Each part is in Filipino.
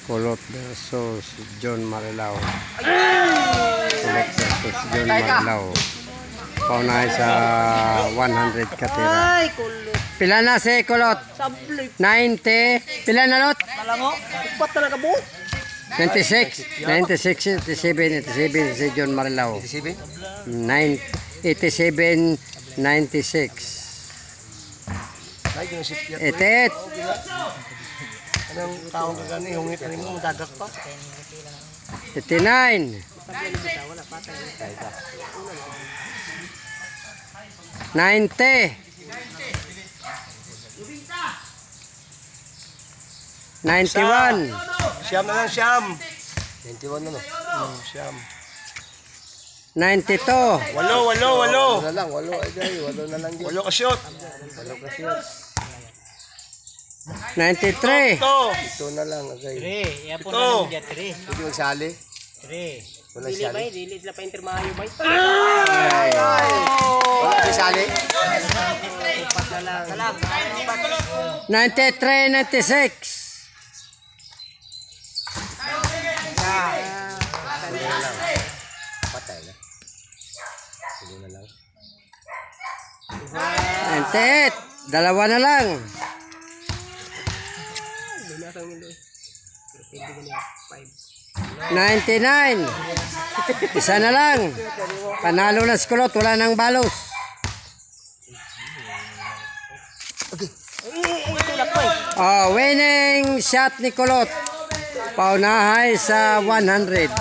Kulot versus John Marilao. Kulot versus John Marilao. Paunahay sa 100 katira. Pila na si Kulot? 90. Pila na lot? Malango. Upat talaga po. 96, 96, 87, 87 si John Marilao. 87? 87, 96. 88. Anong taong kagani, hungit na mo, magagak pa. 89. 90. 91. Siyam na lang, siyam. 91 na no? Siyam. 92. Walo. Walo na lang, walo na lang yun. Walo ka shoot. Walo ka siya. 93. Ito na lang, agay. Ito. Hindi magsali. Wala sali. Dili sila pa intermayo bay. Wala ka sali. 93, 96. Patay na. Sige na lang. 98. Dalawa na lang. 99. Isa na lang. Panalo na si Kulot. Wala nang balos. Oh, winning shot ni Kulot. Paunahay sa 100.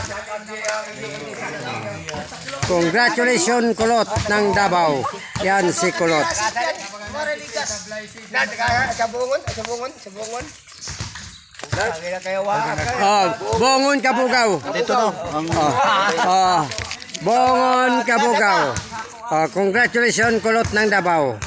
Congratulations Kulot ng Davao. Yan si Kulot. Sabungon. Oh, Bongon Kabugaw. Dito no. Bongon Kabugaw. Oh, congratulations Kulot ng Davao.